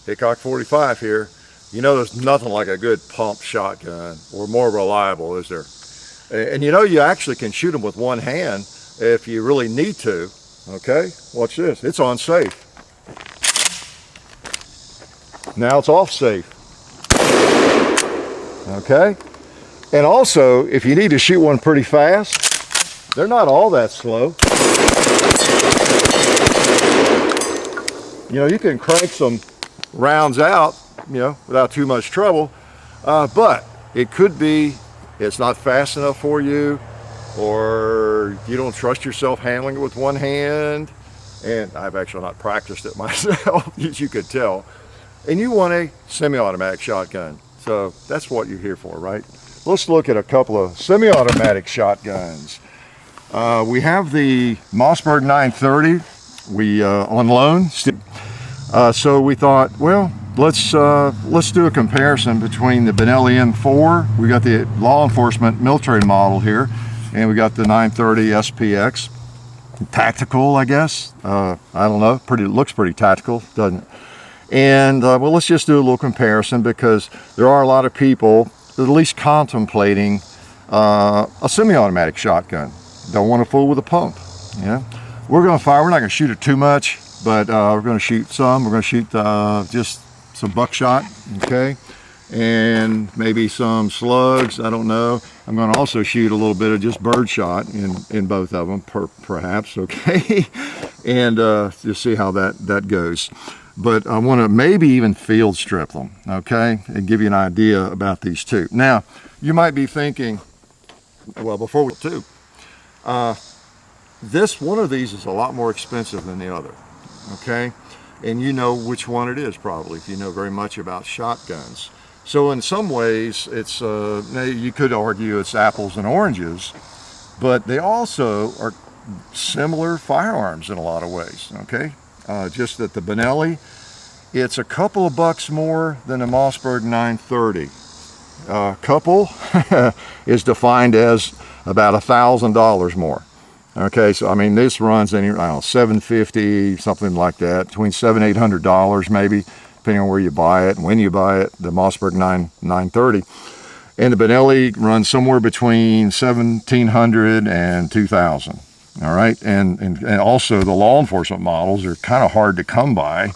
Hickok 45 here. You know, there's nothing like a good pump shotgun, or more reliable, is there? And you know, you actually can shoot them with one hand if you really need to. Okay, watch this. It's on safe. Now it's off safe. Okay, and also if you need to shoot one pretty fast, they're not all that slow. You know, you can crank some rounds out, you know, without too much trouble, but it could be it's not fast enough for you, or you don't trust yourself handling it with one hand, and I've actually not practiced it myself, as you could tell, and you want a semi-automatic shotgun. So that's what you're here for, right? Let's look at a couple of semi-automatic shotguns. We have the Mossberg 930 on loan. So we thought, well, let's do a comparison between the Benelli M4. We got the law enforcement military model here, and we got the 930 SPX. Tactical, I guess. I don't know. Looks pretty tactical, doesn't it? And well, let's just do a little comparison, because there are a lot of people at least contemplating a semi-automatic shotgun. Don't want to fool with a pump. Yeah, we're going to fire. We're not going to shoot it too much, but we're going to shoot some. We're going to shoot just some buckshot, okay, and maybe some slugs. I don't know. I'm going to also shoot a little bit of just bird shot in both of them, perhaps, okay, and just see how that goes. But I want to maybe even field strip them, okay, and give you an idea about these two. Now, you might be thinking, well, before we do, one of these is a lot more expensive than the other, okay, and you know which one it is probably if you know very much about shotguns. So in some ways, it's you could argue it's apples and oranges, but they also are similar firearms in a lot of ways, okay. Just that the Benelli, it's a couple of bucks more than the Mossberg 930. Couple is defined as about $1,000 more. Okay, so I mean, this runs any, I don't know, $750, something like that, between $700 and $800 maybe, depending on where you buy it and when you buy it. The Mossberg 930, and the Benelli runs somewhere between $1,700 and $2,000. All right, and also the law enforcement models are kind of hard to come by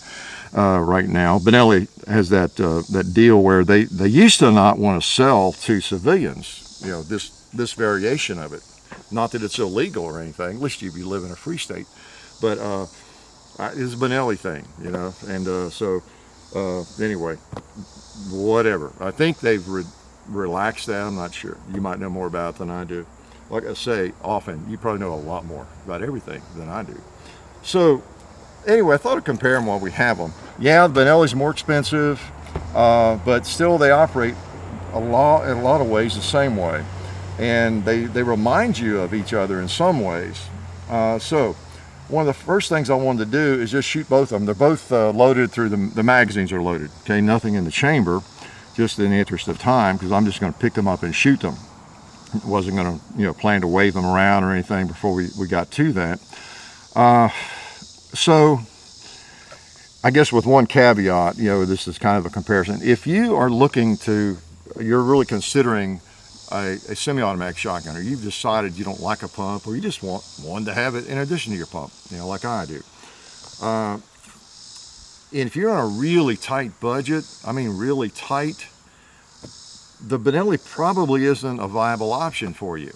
right now. Benelli has that deal where they used to not want to sell to civilians, you know, this variation of it. Not that it's illegal or anything, at least if you live in a free state, but it's a Benelli thing, you know, and so anyway, whatever. I think they've relaxed that. I'm not sure. You might know more about it than I do. Like I say, often, you probably know a lot more about everything than I do. So, anyway, I thought I'd compare them while we have them. Yeah, the Benelli's more expensive, but still they operate in a lot of ways the same way. And they remind you of each other in some ways. So, one of the first things I wanted to do is just shoot both of them. They're both loaded through, the magazines are loaded. Okay, nothing in the chamber, just in the interest of time, because I'm just going to pick them up and shoot them. Wasn't going to, you know, plan to wave them around or anything before we got to that. So I guess with one caveat, you know, this is kind of a comparison. If you are you're really considering a semi-automatic shotgun, or you've decided you don't like a pump, or you just want one to have it in addition to your pump, you know, like I do. And if you're on a really tight budget, I mean really tight, the Benelli probably isn't a viable option for you,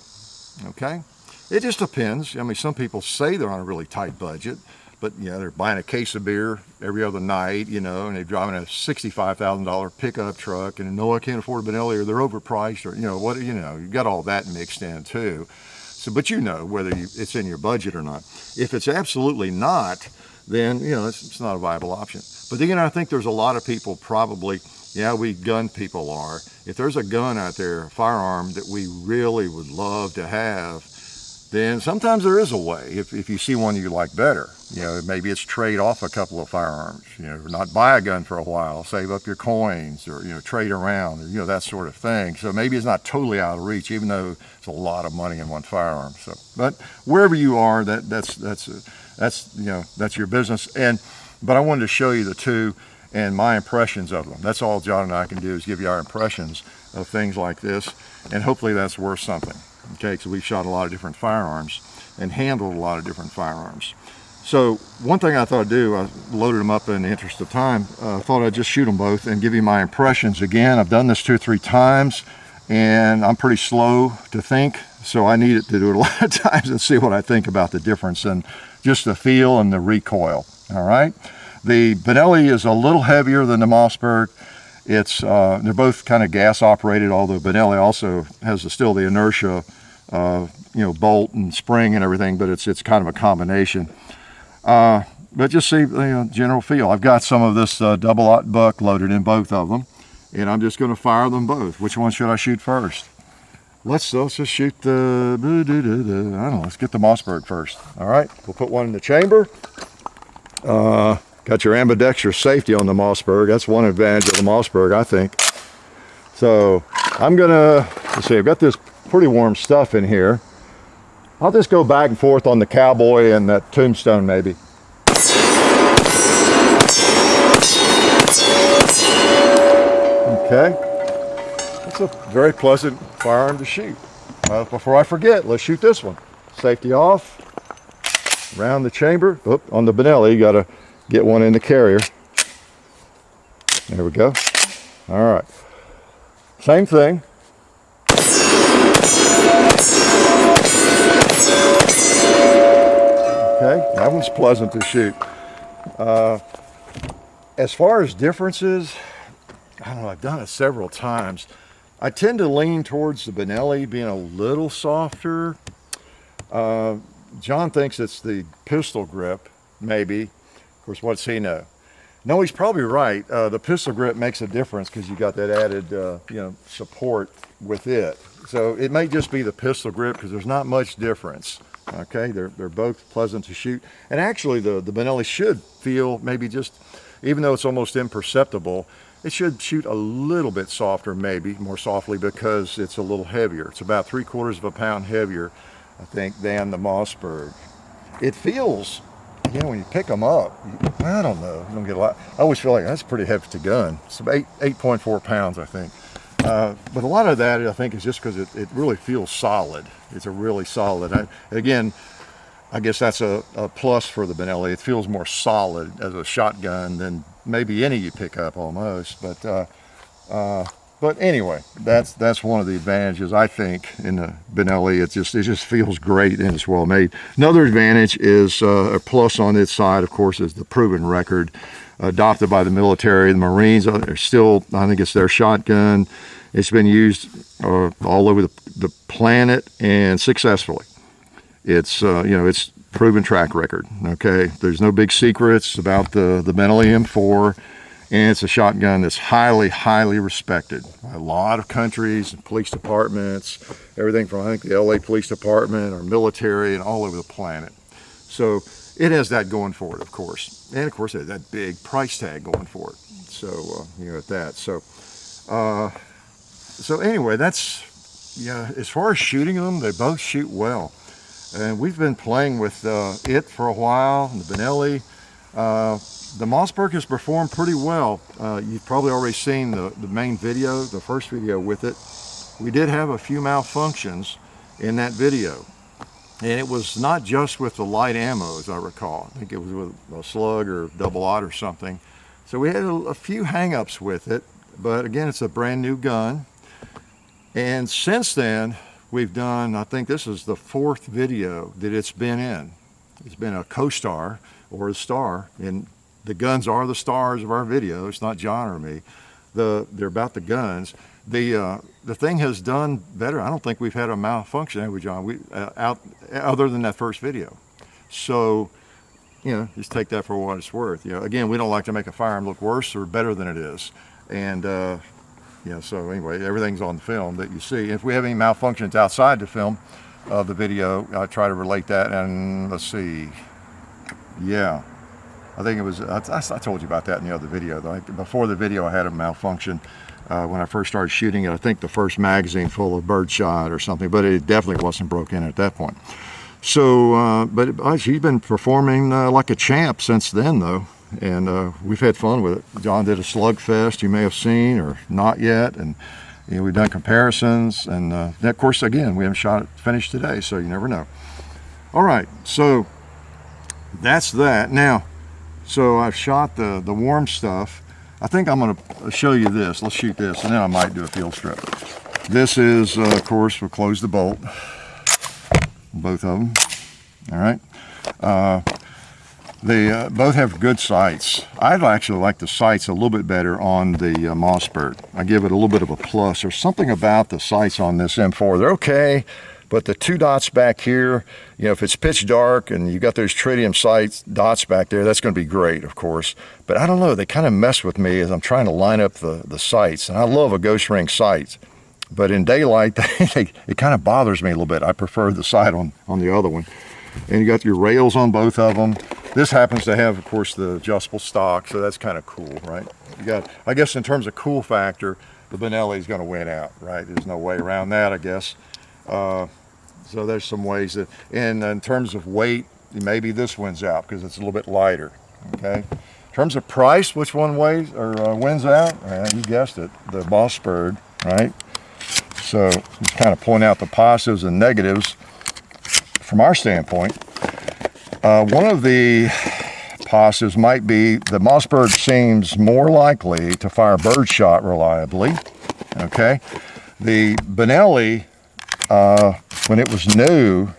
okay? It just depends. I mean, some people say they're on a really tight budget, but, you know, they're buying a case of beer every other night, you know, and they're driving a $65,000 pickup truck, and no, I can't afford a Benelli, or they're overpriced, or, you got all that mixed in too. So, but you know whether it's in your budget or not. If it's absolutely not, then, you know, it's not a viable option. But again, I think there's a lot of people probably, yeah, we gun people are. If there's a gun out there, a firearm that we really would love to have, then sometimes there is a way. If you see one you like better, you know, maybe it's trade off a couple of firearms, you know, not buy a gun for a while, save up your coins, or, you know, trade around, or, you know, that sort of thing. So maybe it's not totally out of reach, even though it's a lot of money in one firearm. So, but wherever you are, that's you know, that's your business. But I wanted to show you the two. and my impressions of them. That's all John and I can do, is give you our impressions of things like this, and hopefully that's worth something. Okay, because we've shot a lot of different firearms and handled a lot of different firearms. So one thing I thought I'd do, I loaded them up in the interest of time. I thought I'd just shoot them both and give you my impressions. Again, I've done this 2 or 3 times, and I'm pretty slow to think, so I needed to do it a lot of times and see what I think about the difference in just the feel and the recoil. All right, the Benelli is a little heavier than the Mossberg. It's they're both kind of gas operated, although Benelli also has still the inertia, bolt and spring and everything, but it's kind of a combination. But just see general feel. I've got some of this double-aught buck loaded in both of them, and I'm just going to fire them both. Which one should I shoot first? Let's just shoot the, I don't know, let's get the Mossberg first. All right, we'll put one in the chamber. Got your ambidextrous safety on the Mossberg. That's one advantage of the Mossberg, I think. So I'm gonna, let's see, I've got this pretty warm stuff in here. I'll just go back and forth on the Cowboy and that Tombstone maybe. Okay, that's a very pleasant firearm to shoot. Before I forget, let's shoot this one. Safety off, around the chamber. Oop, on the Benelli, you gotta get one in the carrier. There we go. All right, same thing. Okay, that one's pleasant to shoot. As far as differences, I don't know, I've done it several times. I tend to lean towards the Benelli being a little softer. John thinks it's the pistol grip, maybe. Of course, what's he know? No, he's probably right. The pistol grip makes a difference because you got that added, support with it. So it may just be the pistol grip because there's not much difference. Okay, they're both pleasant to shoot. And actually, the Benelli should feel maybe just, even though it's almost imperceptible, it should shoot a little bit softer, maybe more softly, because it's a little heavier. It's about 3/4 pound heavier, I think, than the Mossberg. It feels, when you pick them up, I don't know, you don't get a lot. I always feel like that's a pretty hefty gun. It's about 8.4 pounds, I think. But a lot of that, I think, is just because it really feels solid. It's a really solid. Again, I guess that's a plus for the Benelli. It feels more solid as a shotgun than maybe any you pick up almost. But anyway, that's one of the advantages, I think, in the Benelli. It just feels great and it's well made. Another advantage is a plus on its side, of course, is the proven record adopted by the military. The Marines are still, I think it's their shotgun. It's been used all over the planet and successfully. It's it's proven track record. Okay, there's no big secrets about the Benelli M4, and it's a shotgun that's highly respected by a lot of countries and police departments, everything from, I think, the LA Police Department or military and all over the planet. So it has that going for it, of course, and of course it has that big price tag going for it. So at that. So anyway, that's, as far as shooting them, they both shoot well. And we've been playing with it for a while, the Benelli. The Mossberg has performed pretty well. You've probably already seen the main video, the first video with it. We did have a few malfunctions in that video. And it was not just with the light ammo, as I recall. I think it was with a slug or double-aught or something. So we had a few hang-ups with it. But again, it's a brand new gun. And since then, we've done, I think this is the 4th video that it's been in. It's been a co-star or a star, and the guns are the stars of our video. It's not John or me. They're about the guns. The thing has done better. I don't think we've had a malfunction, have we, John? Other than that first video. So, just take that for what it's worth. Again, we don't like to make a firearm look worse or better than it is. And so anyway, everything's on the film that you see. If we have any malfunctions outside the film of the video, I try to relate that. And let's see, I think it was, I told you about that in the other video, though. Before the video, I had a malfunction when I first started shooting it. I think the first magazine full of birdshot or something, but it definitely wasn't broken at that point. So, but she's been performing like a champ since then, though. and we've had fun with it. John did a slugfest you may have seen or not yet, and we've done comparisons, and of course, again, we haven't shot it finished today, so you never know. All right, so that's that. Now, so I've shot the warm stuff. I think I'm going to show you this. Let's shoot this, and then I might do a field strip. This is, of course, we'll close the bolt, both of them. All right. They both have good sights. I'd actually like the sights a little bit better on the Mossberg. I give it a little bit of a plus. There's something about the sights on this M4. They're okay, but the 2 dots back here, if it's pitch dark and you got those tritium sights dots back there, that's going to be great, of course. But I don't know, they kind of mess with me as I'm trying to line up the sights. And I love a ghost ring sight, but in daylight, it kind of bothers me a little bit. I prefer the sight on the other one. And you got your rails on both of them. This happens to have, of course, the adjustable stock, so that's kind of cool, right? You got, I guess, in terms of cool factor, the Benelli is going to win out, right? There's no way around that, I guess. So there's some ways that, and in terms of weight, maybe this wins out because it's a little bit lighter. Okay. In terms of price, which one wins out? You guessed it, the Mossberg, right? So just kind of point out the positives and negatives from our standpoint. One of the positives might be the Mossberg seems more likely to fire birdshot reliably. Okay, the Benelli, when it was new a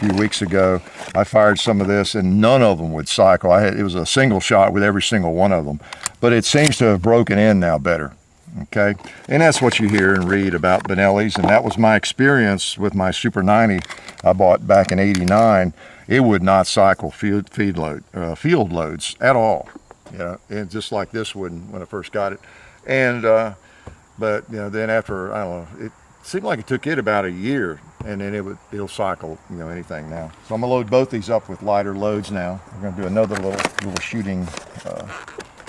few weeks ago, I fired some of this and none of them would cycle. It was a single shot with every single one of them, but it seems to have broken in now better. Okay, and that's what you hear and read about Benellis, and that was my experience with my Super 90 I bought back in '89. It would not cycle field loads at all, and just like this wouldn't when I first got it. And but then after, I don't know, it seemed like it took it about a year, and then it'll cycle anything now. So I'm gonna load both these up with lighter loads now. We're gonna do another little shooting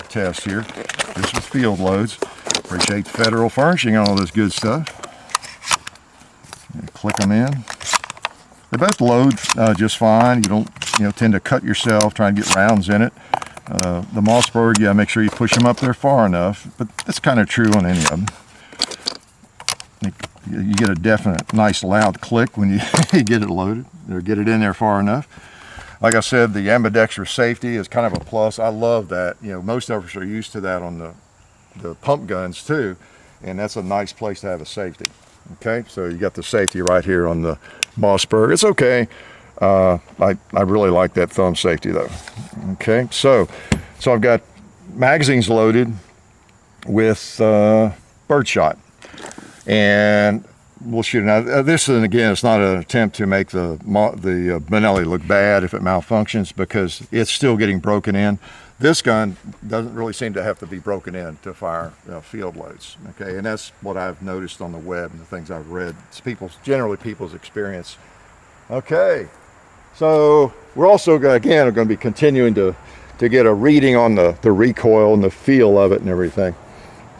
test here. This was field loads. Appreciate Federal Furnishing and all this good stuff. Click them in. They both load just fine. You don't tend to cut yourself trying to get rounds in it. The Mossberg, make sure you push them up there far enough, but that's kind of true on any of them. You get a definite nice loud click when you get it loaded or get it in there far enough. Like I said, the ambidextrous safety is kind of a plus. I love that. Most of us are used to that on the pump guns too, and that's a nice place to have a safety. Okay, so you got the safety right here on the Mossberg. It's okay. I really like that thumb safety though. Okay, so I've got magazines loaded with birdshot, and we'll shoot it. Now this is, again, it's not an attempt to make the Benelli look bad if it malfunctions, because it's still getting broken in. This gun doesn't really seem to have to be broken in to fire field loads. Okay, and that's what I've noticed on the web and the things I've read. It's generally people's experience. Okay, so we're also again going to be continuing to get a reading on the recoil and the feel of it and everything.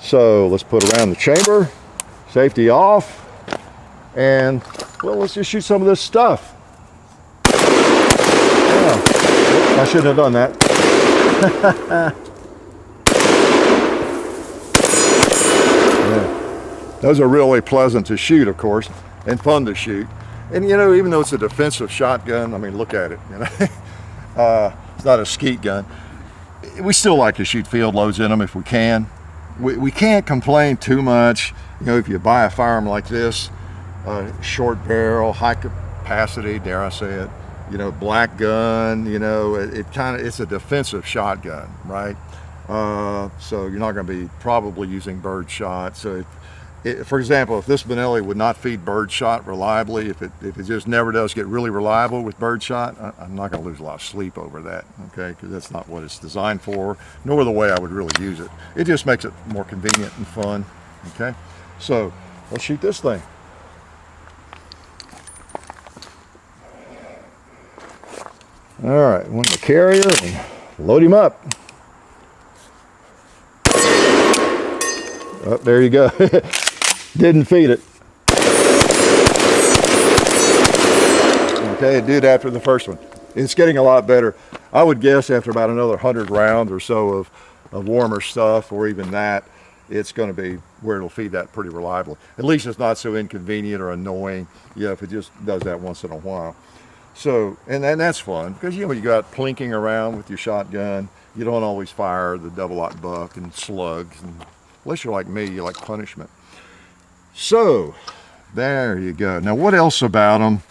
So let's put around the chamber, safety off, and well, let's just shoot some of this stuff. Yeah. I shouldn't have done that. Yeah. Those are really pleasant to shoot, of course, and fun to shoot. And even though it's a defensive shotgun, I mean, look at it. It's not a skeet gun. We still like to shoot field loads in them if we can. We can't complain too much. If you buy a firearm like this, short barrel, high capacity, dare I say it, black gun, it's a defensive shotgun, right? So you're not going to be probably using bird shot. So for example, if this Benelli would not feed bird shot reliably, if it just never does get really reliable with bird shot, I'm not going to lose a lot of sleep over that, okay? Because that's not what it's designed for, nor the way I would really use it. It just makes it more convenient and fun, okay? So let's shoot this thing. All right, one the carrier and load him up. Oh, there you go. Didn't feed it. Okay, it did after the first one. It's getting a lot better. I would guess after about another 100 rounds or so of warmer stuff, or even that, it's going to be where it'll feed that pretty reliably. At least it's not so inconvenient or annoying, if it just does that once in a while. So, and that's fun, because when you go out plinking around with your shotgun, you don't always fire the double-aught buck and slugs, and unless you're like me, you like punishment. So, there you go. Now, what else about them?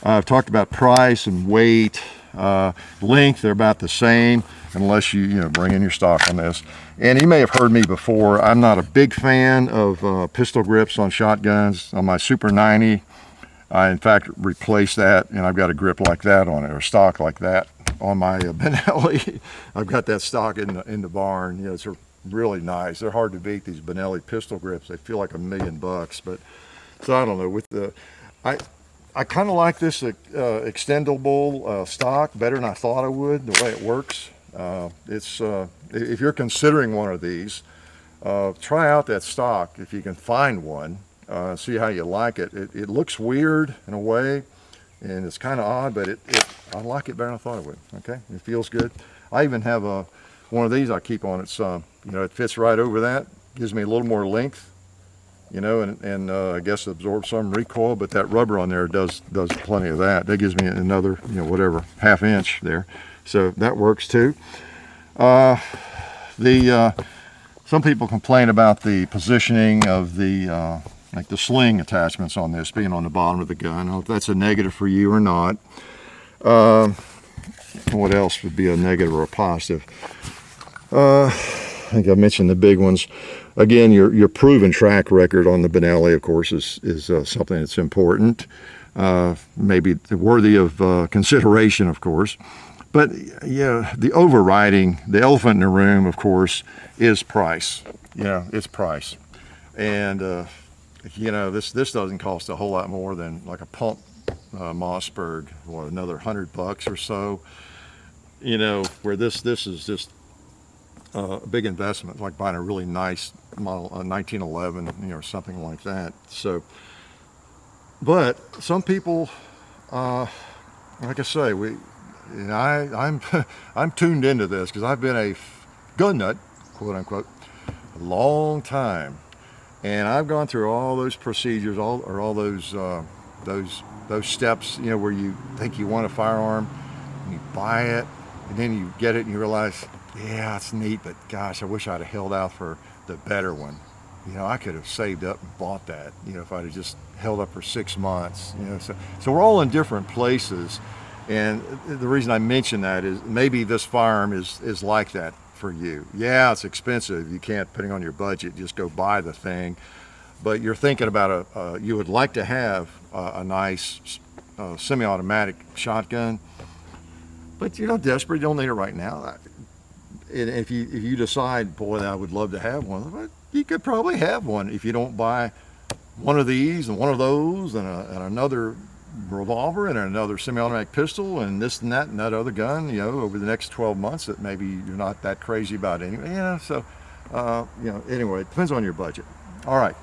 I've talked about price and weight, length. They're about the same, unless you bring in your stock on this. And you may have heard me before. I'm not a big fan of pistol grips on shotguns. On my Super 90, I in fact replaced that, and I've got a grip like that on it, or stock like that on my Benelli. I've got that stock in the barn. It's really nice. They're hard to beat, these Benelli pistol grips. They feel like $1 million, but so I don't know. With the I kind of like this extendable stock better than I thought I would. The way it works. If you're considering one of these, try out that stock if you can find one. See how you like it. It looks weird in a way, and it's kind of odd, but I like it better than I thought it would. Okay, it feels good. I even have one of these I keep on. It's it fits right over that. Gives me a little more length, and I guess it absorbs some recoil, but that rubber on there does plenty of that. That gives me another whatever ½ inch there. So that works too. Some people complain about the positioning of the like the sling attachments on this being on the bottom of the gun. I don't know if that's a negative for you or not. What else would be a negative or a positive? I think I mentioned the big ones. Again, your proven track record on the Benelli, of course, is something that's important. Maybe worthy of consideration, of course. But the overriding, the elephant in the room, of course, is price. It's price. And this doesn't cost a whole lot more than like a pump Mossberg, or another $100 or so. Where this is just a big investment, like buying a really nice model, a 1911, or something like that. So, but some people, like I say, I'm tuned into this because I've been a gun nut, quote unquote, a long time, and I've gone through all those procedures, all those steps, where you think you want a firearm, and you buy it, and then you get it, and you realize, yeah, it's neat, but gosh, I wish I'd have held out for the better one. I could have saved up and bought that, if I'd have just held up for 6 months. So we're all in different places. And the reason I mention that is maybe this firearm is like that for you. Yeah, it's expensive. You can't, depending on your budget, just go buy the thing. But you're thinking about you would like to have a nice semi-automatic shotgun, but you're not desperate. You don't need it right now. And if you decide, boy, I would love to have one, you could probably have one if you don't buy one of these and one of those and another revolver and another semi-automatic pistol and this and that other gun, over the next 12 months that maybe you're not that crazy about anyway. So, anyway, it depends on your budget. All right,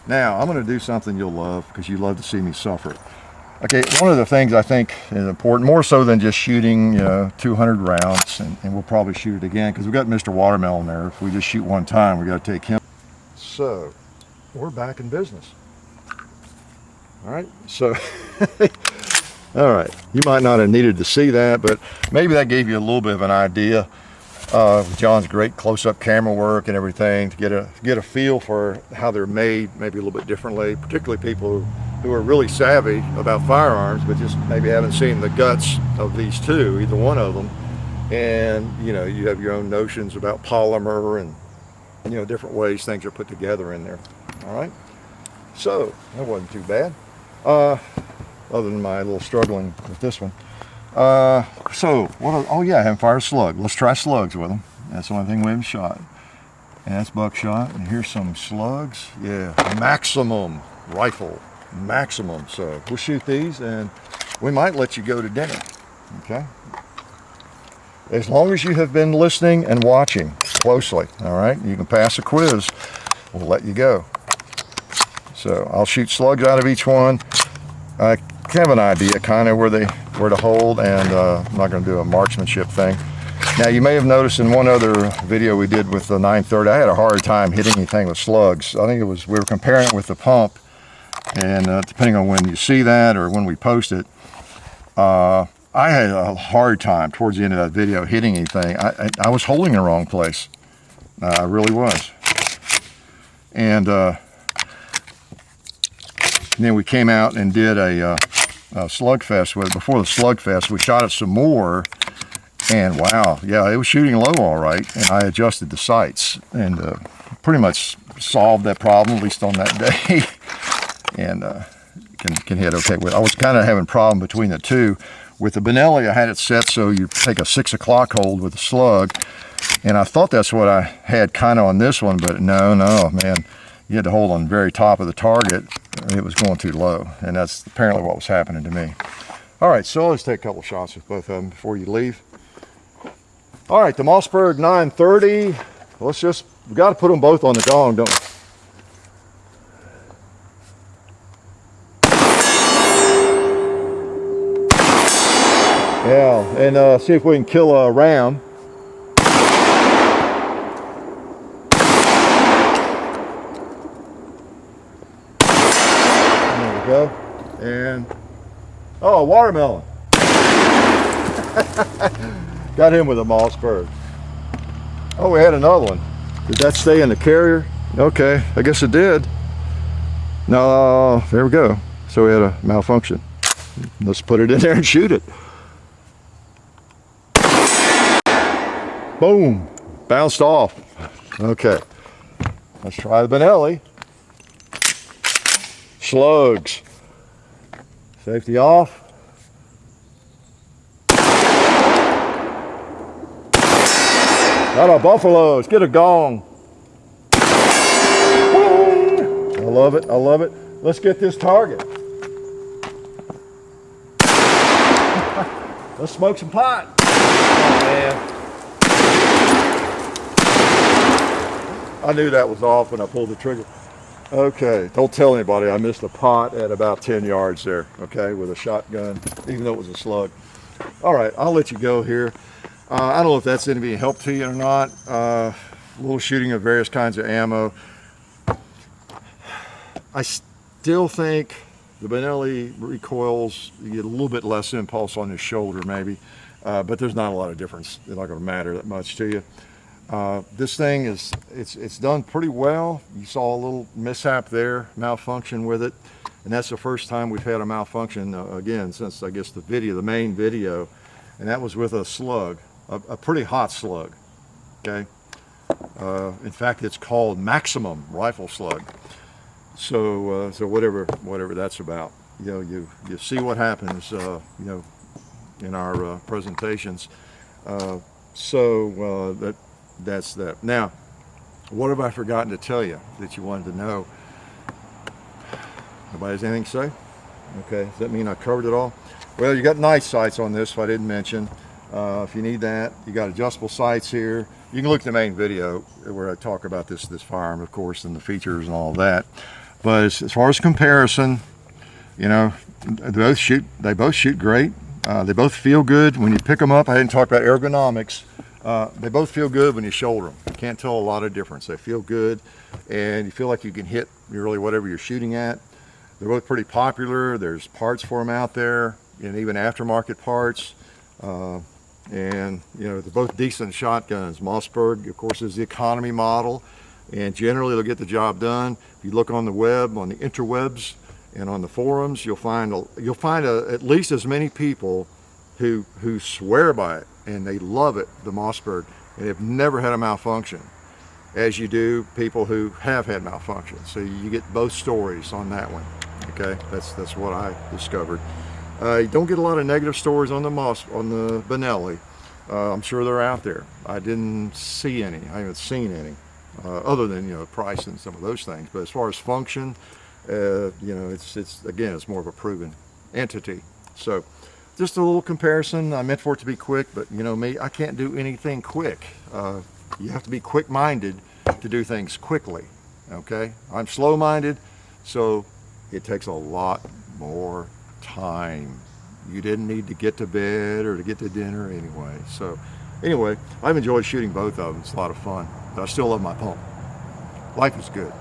now I'm going to do something you'll love because you love to see me suffer. Okay, one of the things I think is important, more so than just shooting 200 rounds, and we'll probably shoot it again because we've got Mr. Watermelon there. If we just shoot one time, we got to take him. So, we're back in business. All right, so, all right, you might not have needed to see that, but maybe that gave you a little bit of an idea of John's great close-up camera work and everything to get a feel for how they're made, maybe a little bit differently, particularly people who are really savvy about firearms, but just maybe haven't seen the guts of these two, either one of them. And, you have your own notions about polymer and, different ways things are put together in there. All right, so that wasn't too bad. Other than my little struggling with this one. Oh yeah, I haven't fired a slug. Let's try slugs with them. That's the only thing we haven't shot. And that's buckshot. And here's some slugs. Yeah, Maximum rifle, Maximum. So we'll shoot these, and we might let you go to dinner. Okay. As long as you have been listening and watching closely. All right, you can pass a quiz. We'll let you go. So I'll shoot slugs out of each one. I have an idea kind of where they where to hold, and I'm not going to do a marksmanship thing. Now, you may have noticed in one other video we did with the 930, I had a hard time hitting anything with slugs. I think it was, we were comparing it with the pump, and depending on when you see that or when we post it, I had a hard time towards the end of that video hitting anything. I was holding in the wrong place. I really was. And then we came out and did a slugfest with it. Before the slugfest, we shot it some more, and wow, yeah, it was shooting low all right. And I adjusted the sights and pretty much solved that problem, at least on that day. And can hit okay with it. I was kind of having a problem between the two. With the Benelli, I had it set so you take a 6 o'clock hold with the slug, and I thought that's what I had kind of on this one, but no, man, you had to hold on the very top of the target. It was going too low, and that's apparently what was happening to me. All right, so let's take a couple shots with both of them before you leave. All right, the Mossberg 930. We got to put them both on the gong, don't we? Yeah, and see if we can kill a ram. There we go. And, oh, a watermelon. Got him with a Mossberg. Oh, we had another one. Did that stay in the carrier? Okay, I guess it did. No, there we go. So we had a malfunction. Let's put it in there and shoot it. Boom, bounced off. Okay, let's try the Benelli. Slugs. Safety off. Got a buffalo. Let's get a gong. I love it, I love it. Let's get this target. Let's smoke some pot. Oh, man. I knew that was off when I pulled the trigger. Okay, don't tell anybody I missed a pot at about 10 yards there, okay, with a shotgun, even though it was a slug. All right, I'll let you go here. I don't know if that's any help to you or not. A little shooting of various kinds of ammo. I still think the Benelli recoils, you get a little bit less impulse on the shoulder maybe, but there's not a lot of difference. It's not going to matter that much to you. This thing is, it's done pretty well. You saw a little mishap there, malfunction with it, and that's the first time we've had a malfunction again since I guess the main video, and that was with a slug, a pretty hot slug. Okay, in fact, it's called maximum rifle slug. So so whatever that's about, you know, you see what happens, you know, in our presentations. That's that. Now, what have I forgotten to tell you that you wanted to know? Nobody has anything to say? Okay, does that mean I covered it all? Well, you got night sights on this, if I didn't mention. If you need that, you got adjustable sights here. You can look at the main video where I talk about this firearm, of course, and the features and all that. But as far as comparison, you know, they both shoot great. They both feel good when you pick them up. I didn't talk about ergonomics. They both feel good when you shoulder them. You can't tell a lot of difference. They feel good, and you feel like you can hit really whatever you're shooting at. They're both pretty popular. There's parts for them out there, and even aftermarket parts. And you know, they're both decent shotguns. Mossberg, of course, is the economy model, and generally they'll get the job done. If you look on the web, on the interwebs, and on the forums, you'll find at least as many people who swear by it and they love it, the Mossberg, and have never had a malfunction, as you do people who have had malfunctions. So you get both stories on that one. Okay, that's what I discovered. You don't get a lot of negative stories on the Benelli. I'm sure they're out there. I didn't see any. I haven't seen any, other than, you know, price and some of those things. But as far as function, you know, it's more of a proven entity. So just a little comparison. I meant for it to be quick, but you know me, I can't do anything quick. You have to be quick-minded to do things quickly. Okay, I'm slow-minded, so it takes a lot more time. You didn't need to get to bed or to get to dinner anyway. So anyway, I've enjoyed shooting both of them. It's a lot of fun. But I still love my pump. Life is good.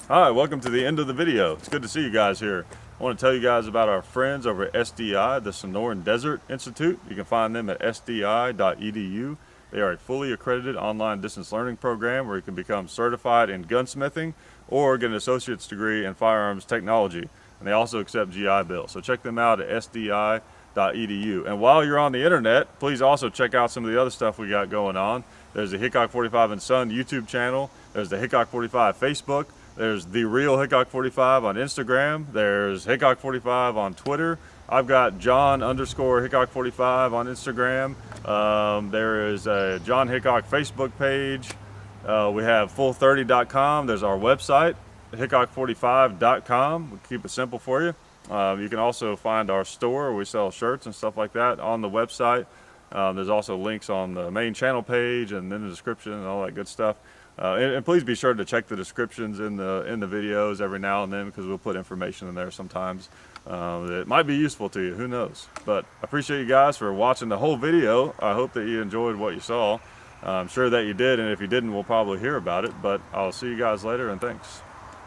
Hi, welcome to the end of the video. It's good to see you guys here. I want to tell you guys about our friends over at SDI, the Sonoran Desert Institute. You can find them at sdi.edu. They are a fully accredited online distance learning program where you can become certified in gunsmithing or get an associate's degree in firearms technology. And they also accept GI Bill. So check them out at sdi.edu. And while you're on the internet, please also check out some of the other stuff we got going on. There's the Hickok 45 & Son YouTube channel. There's the Hickok 45 Facebook. There's The Real Hickok 45 on Instagram. There's Hickok 45 on Twitter. I've got John_Hickok 45 on Instagram. There is a John Hickok Facebook page. We have full30.com. There's our website, hickok45.com. We keep it simple for you. You can also find our store where we sell shirts and stuff like that on the website. There's also links on the main channel page and in the description and all that good stuff. And please be sure to check the descriptions in the videos every now and then, because we'll put information in there sometimes that might be useful to you. Who knows? But I appreciate you guys for watching the whole video. I hope that you enjoyed what you saw. I'm sure that you did, and if you didn't, we'll probably hear about it. But I'll see you guys later, and thanks.